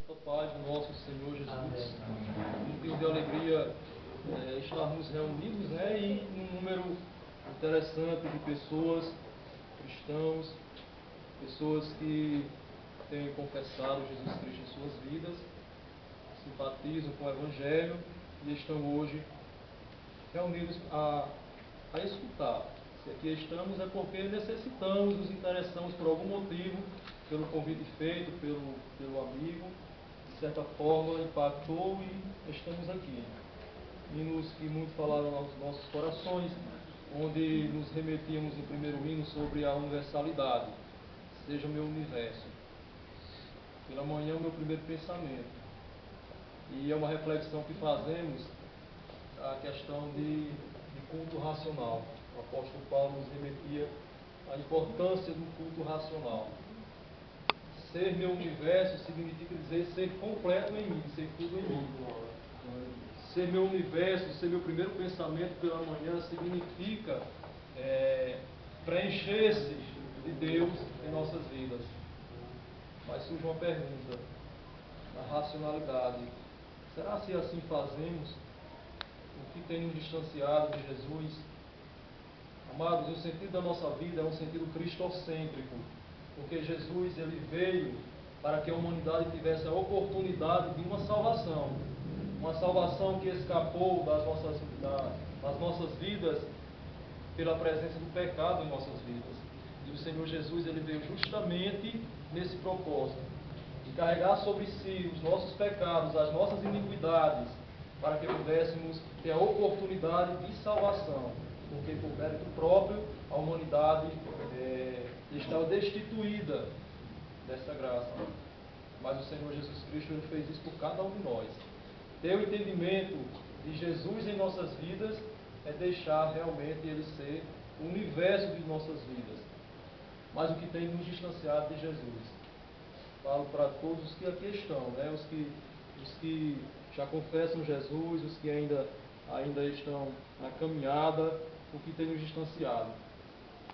Santa paz do nosso Senhor Jesus. Motivo de alegria estarmos reunidos, e um número interessante de pessoas, cristãos, pessoas que têm confessado Jesus Cristo em suas vidas, simpatizam com o Evangelho e estão hoje reunidos a escutar. Se aqui estamos é porque necessitamos, nos interessamos por algum motivo, pelo convite feito, pelo amigo, de certa forma impactou e estamos aqui. Hinos que muito falaram aos nossos corações, onde nos remetíamos no primeiro hino sobre a universalidade. Seja o meu universo. Pela manhã o meu primeiro pensamento. E é uma reflexão que fazemos a questão de culto racional. O apóstolo Paulo nos remetia à importância do culto racional. Ser meu universo significa dizer ser completo em mim, ser tudo em mim. Ser meu universo, ser meu primeiro pensamento pela manhã significa preencher-se de Deus em nossas vidas. Mas surge uma pergunta, a racionalidade. Será se assim fazemos? O que tem nos distanciado de Jesus? Amados, o sentido da nossa vida é um sentido cristocêntrico, porque Jesus ele veio para que a humanidade tivesse a oportunidade de uma salvação que escapou das nossas vidas pela presença do pecado em nossas vidas. E o Senhor Jesus ele veio justamente nesse propósito, de carregar sobre si os nossos pecados, as nossas iniquidades, para que pudéssemos ter a oportunidade de salvação, porque por mérito próprio a humanidade estava destituída dessa graça. Mas o Senhor Jesus Cristo ele fez isso por cada um de nós. Ter o entendimento de Jesus em nossas vidas é deixar realmente Ele ser o universo de nossas vidas. Mas o que tem nos distanciado de Jesus? Falo para todos os que aqui estão, os que já confessam Jesus, os que ainda estão na caminhada, o que tem nos distanciado.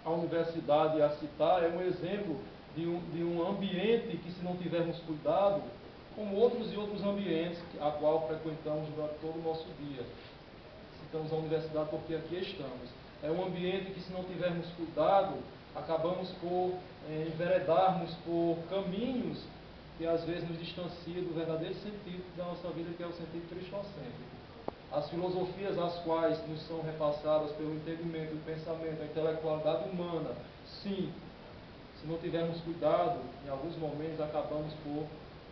A universidade a citar é um exemplo de um ambiente que, se não tivermos cuidado, como outros e outros ambientes a qual frequentamos durante todo o nosso dia. Citamos a universidade porque aqui estamos. É um ambiente que, se não tivermos cuidado, acabamos por enveredarmos por caminhos que às vezes nos distanciam do verdadeiro sentido da nossa vida, que é o sentido cristocêntrico. As filosofias às quais nos são repassadas pelo entendimento, o pensamento, a intelectualidade humana, sim, se não tivermos cuidado, em alguns momentos acabamos por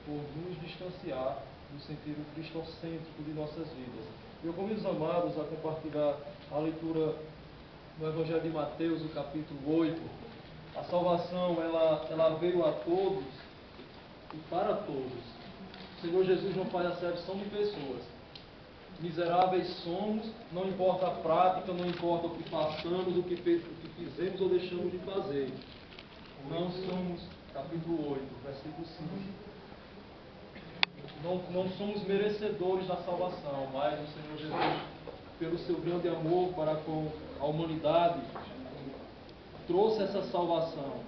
nos distanciar do sentido cristocêntrico de nossas vidas. Eu convido os amados a compartilhar a leitura no Evangelho de Mateus, no capítulo 8. A salvação, ela veio a todos e para todos. O Senhor Jesus não faz acepção de pessoas. Miseráveis somos, não importa a prática, não importa o que passamos, o que fizemos ou deixamos de fazer. Não somos, capítulo 8, versículo 5. Não somos merecedores da salvação, mas o Senhor Jesus, pelo seu grande amor para com a humanidade, trouxe essa salvação.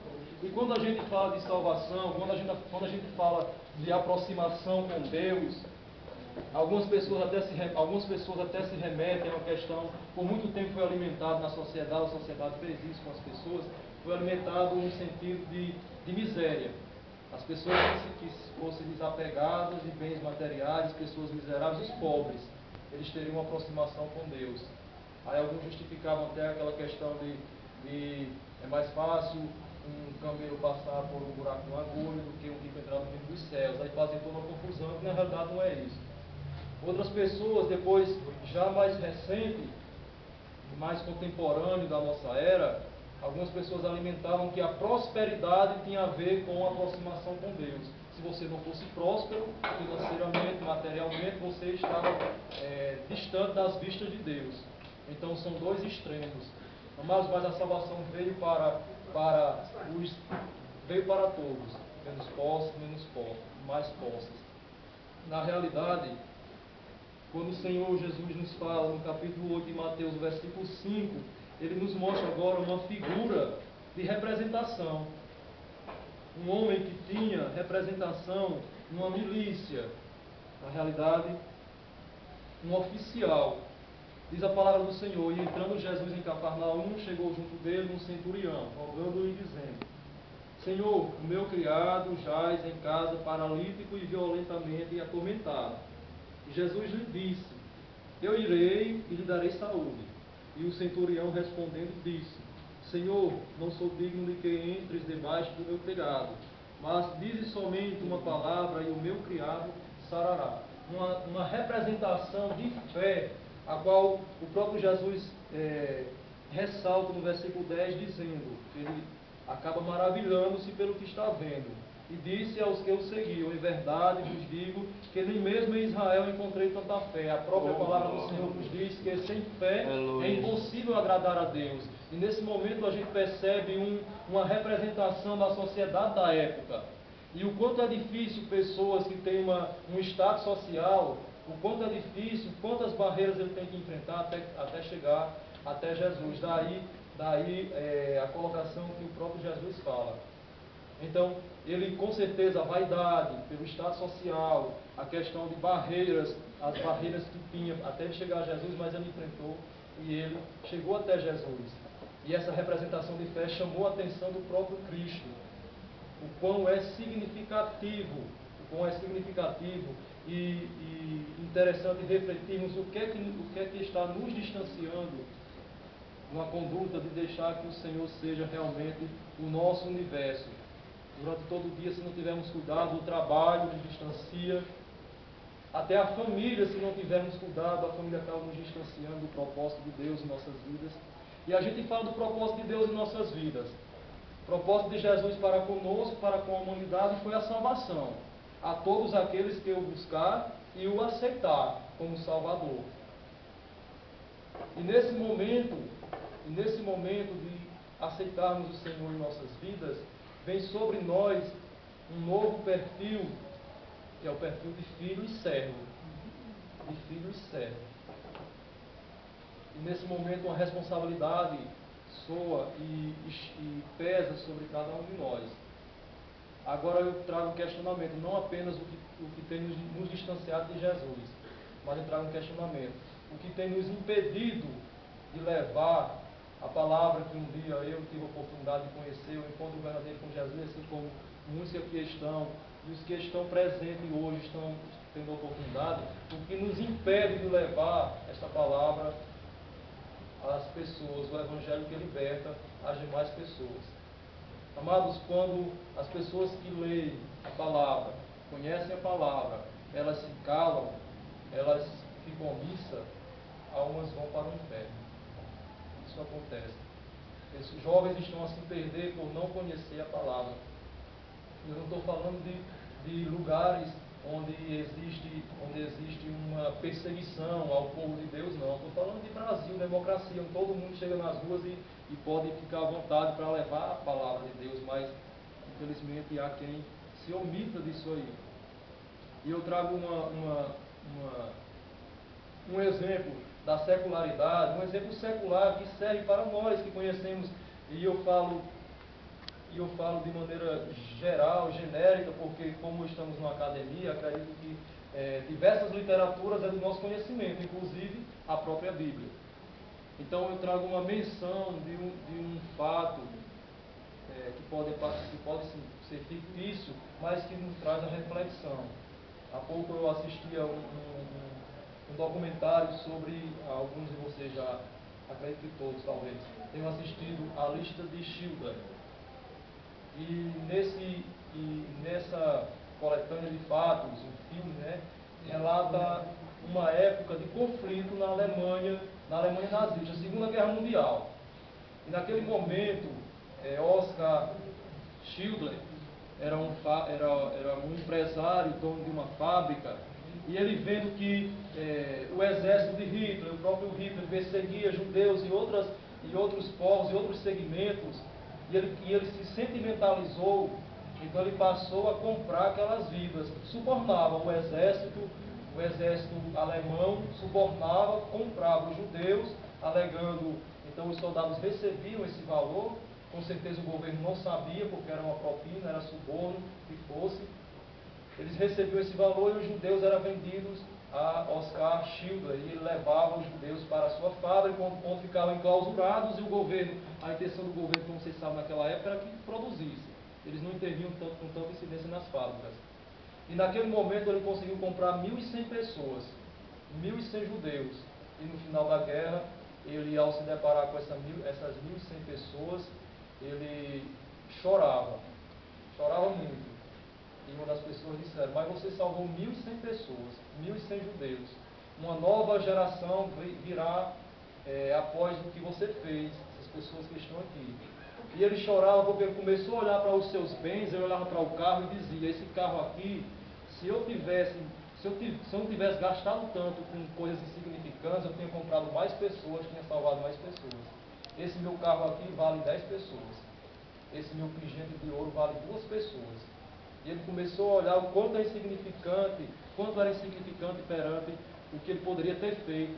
E quando a gente fala de salvação, quando a gente fala de aproximação com Deus, algumas pessoas até se remetem a uma questão, por muito tempo foi alimentado na sociedade, a sociedade fez isso com as pessoas, foi alimentado no sentido de miséria. As pessoas que fossem desapegadas de bens materiais, pessoas miseráveis, os pobres, eles teriam uma aproximação com Deus. Aí alguns justificavam até aquela questão de é mais fácil um camelo passar por um buraco de uma agulha do que um rico entrar no reino dos céus. Aí fazem toda uma confusão, que na realidade não é isso. Outras pessoas, depois, já mais recente, mais contemporâneo da nossa era, algumas pessoas alimentavam que a prosperidade tinha a ver com a aproximação com Deus. Se você não fosse próspero, financeiramente, materialmente, você estava distante das vistas de Deus. Então são dois extremos. Mas a salvação veio para todos, menos posses, mais posses. Na realidade, quando o Senhor Jesus nos fala no capítulo 8 de Mateus, versículo 5, ele nos mostra agora uma figura de representação. um homem que tinha representação numa milícia, na realidade, um oficial. Diz a palavra do Senhor: e entrando Jesus em Cafarnaum, chegou junto dele um centurião, rogando-lhe e dizendo: Senhor, o meu criado jaz em casa paralítico e violentamente atormentado. E Jesus lhe disse: eu irei e lhe darei saúde. E o centurião respondendo disse: Senhor, não sou digno de que entres debaixo do meu telhado, mas dize somente uma palavra e o meu criado sarará. Uma representação de fé, a qual o próprio Jesus ressalta no versículo 10, dizendo que ele acaba maravilhando-se pelo que está vendo. E disse aos que o seguiam: em verdade vos digo que nem mesmo em Israel encontrei tanta fé. A própria palavra do Senhor nos diz que sem fé é impossível agradar a Deus. E nesse momento a gente percebe uma representação da sociedade da época. E o quanto é difícil pessoas que têm um status social, o quanto é difícil, quantas barreiras ele tem que enfrentar até chegar até Jesus. Daí a colocação que o próprio Jesus fala. Então, ele com certeza, a vaidade, pelo estado social, a questão de barreiras, as barreiras que tinha até ele chegar a Jesus, mas ele enfrentou e ele chegou até Jesus. E essa representação de fé chamou a atenção do próprio Cristo. O quão é significativo e interessante refletirmos o que é que está nos distanciando numa conduta de deixar que o Senhor seja realmente o nosso universo. Durante todo o dia, se não tivermos cuidado, o trabalho nos distancia, até a família, se não tivermos cuidado, a família acaba nos distanciando do propósito de Deus em nossas vidas. E a gente fala do propósito de Deus em nossas vidas. O propósito de Jesus para conosco, para com a humanidade, foi a salvação. A todos aqueles que o buscar e o aceitar como Salvador. E nesse momento de aceitarmos o Senhor em nossas vidas, vem sobre nós um novo perfil, que é o perfil de filho e servo. De filho e servo. E nesse momento uma responsabilidade soa e pesa sobre cada um de nós. Agora eu trago um questionamento, não apenas o que tem nos distanciado de Jesus, mas eu trago um questionamento. O que tem nos impedido de levar a palavra que um dia eu tive a oportunidade de conhecer, o encontro verdadeiro com Jesus, assim como muitos que aqui estão, e os que estão presentes hoje estão tendo a oportunidade, o que nos impede de levar esta palavra às pessoas, o Evangelho que liberta as demais pessoas. Amados, quando as pessoas que leem a palavra, conhecem a palavra, elas se calam, elas ficam omissas, almas vão para o inferno. Isso acontece. Esses jovens estão a se perder por não conhecer a palavra. Eu não estou falando de lugares onde existe uma perseguição ao povo de Deus, não. Estou falando de Brasil, democracia, onde todo mundo chega nas ruas e pode ficar à vontade para levar a palavra de Deus, mas infelizmente há quem se omita disso aí. E eu trago um exemplo da secularidade, um exemplo secular que serve para nós que conhecemos, e eu falo de maneira geral, genérica, porque como estamos numa academia, acredito que diversas literaturas é do nosso conhecimento, inclusive a própria Bíblia. Então eu trago uma menção de um fato que pode ser fictício, mas que nos traz a reflexão. Há pouco eu assisti a um documentário sobre, alguns de vocês já, acredito que todos talvez, tenham assistido a lista de Schindler. E nessa coletânea de fatos, o filme, relata uma época de conflito na Alemanha nazista, a Segunda Guerra Mundial. E naquele momento, Oskar Schindler era um empresário, dono de uma fábrica, e ele vendo que o exército de Hitler, o próprio Hitler, perseguia judeus e outros povos e outros segmentos, e ele se sentimentalizou, então ele passou a comprar aquelas vidas, subornava o exército alemão, comprava os judeus, alegando, então os soldados recebiam esse valor, Com certeza o governo não sabia, porque era uma propina, era suborno, que fosse. Eles recebiam esse valor e os judeus eram vendidos a Oscar Schindler, e ele levava os judeus para a sua fábrica, onde ficavam enclausurados, e o governo, a intenção do governo, como vocês sabem, naquela época, era que produzisse. Eles não intervinham com tanta incidência nas fábricas. E naquele momento ele conseguiu comprar 1.100 pessoas, 1.100 judeus. E no final da guerra, ele, ao se deparar com essas 1.100 pessoas, ele chorava muito. E uma das pessoas disseram: mas você salvou 1.100 pessoas, 1.100 judeus. Uma nova geração virá após o que você fez, essas pessoas que estão aqui. E ele chorava porque ele começou a olhar para os seus bens, ele olhava para o carro e dizia: esse carro aqui, se eu não tivesse gastado tanto com coisas insignificantes, eu tinha comprado mais pessoas, tinha salvado mais pessoas. Esse meu carro aqui vale 10 pessoas. Esse meu pingente de ouro vale 2 pessoas. E ele começou a olhar o quanto era insignificante perante o que ele poderia ter feito.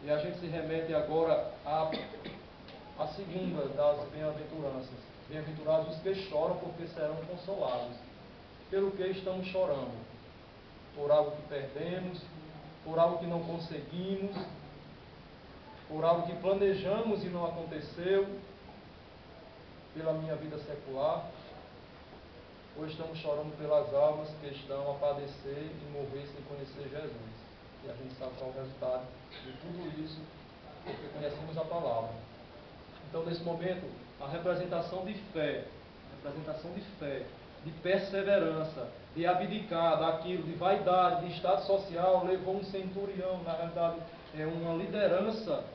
E a gente se remete agora à segunda das bem-aventuranças. Bem-aventurados os que choram, porque serão consolados. Pelo que estamos chorando? Por algo que perdemos, por algo que não conseguimos, por algo que planejamos e não aconteceu, pela minha vida secular. Ou estamos chorando pelas almas que estão a padecer e morrer sem conhecer Jesus. E a gente sabe qual é o resultado de tudo isso, porque conhecemos a palavra. Então, nesse momento, a representação de fé, de perseverança, de abdicar daquilo, de vaidade, de estado social, levou um centurião, na realidade, uma liderança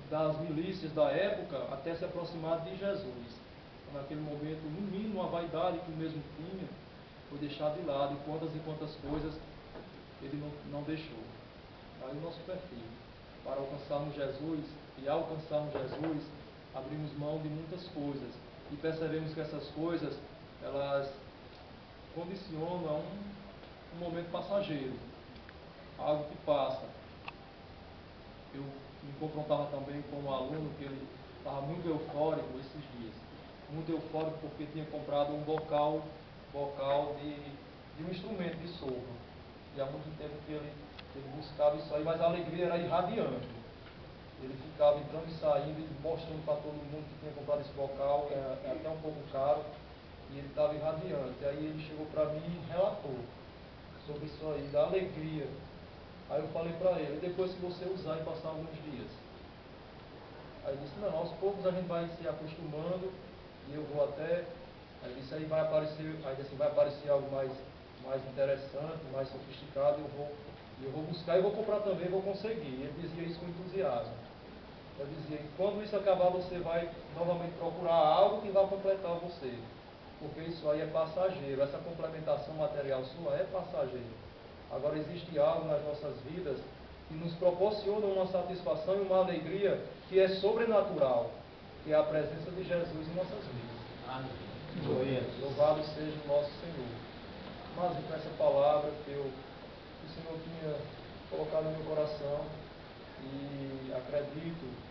das milícias da época, até se aproximar de Jesus. Naquele momento, no mínimo, a vaidade que o mesmo tinha foi deixada de lado, e quantas coisas ele não deixou. Aí o nosso perfil, para alcançarmos Jesus, e ao alcançarmos Jesus, abrimos mão de muitas coisas, e percebemos que essas coisas, elas condicionam um momento passageiro, algo que passa. Eu me confrontava também com um aluno que ele estava muito eufórico esses dias. Muito eufórico porque tinha comprado um bocal de um instrumento de sopro. E há muito tempo que ele buscava isso aí, mas a alegria era irradiante. Ele ficava entrando e saindo e mostrando para todo mundo que tinha comprado esse bocal, que é até um pouco caro, e ele estava irradiante. E aí ele chegou para mim e relatou sobre isso aí, da alegria. Aí eu falei para ele: depois que você usar e passar alguns dias. Aí ele disse: não, aos poucos a gente vai se acostumando, e eu vou até. Aí disse: aí vai aparecer algo mais interessante, mais sofisticado, eu vou buscar e vou comprar também, vou conseguir. Ele dizia isso com entusiasmo. Eu dizia que quando isso acabar, você vai novamente procurar algo que vai completar você, porque isso aí é passageiro, essa complementação material sua é passageiro. Agora existe algo nas nossas vidas que nos proporciona uma satisfação e uma alegria que é sobrenatural, que é a presença de Jesus em nossas vidas. Amém. Louvado seja o nosso Senhor. Mas com essa palavra que o Senhor tinha colocado no meu coração, e acredito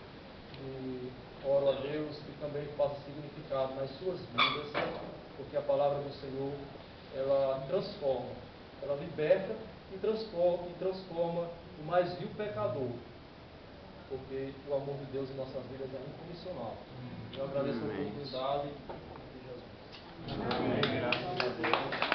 e oro a Deus que também faça significado nas suas vidas, porque a palavra do Senhor, ela transforma, ela liberta e transforma o mais vil pecador, porque o amor de Deus em nossas vidas é incondicional. Eu agradeço a oportunidade de Jesus. Amém. Graças a Deus.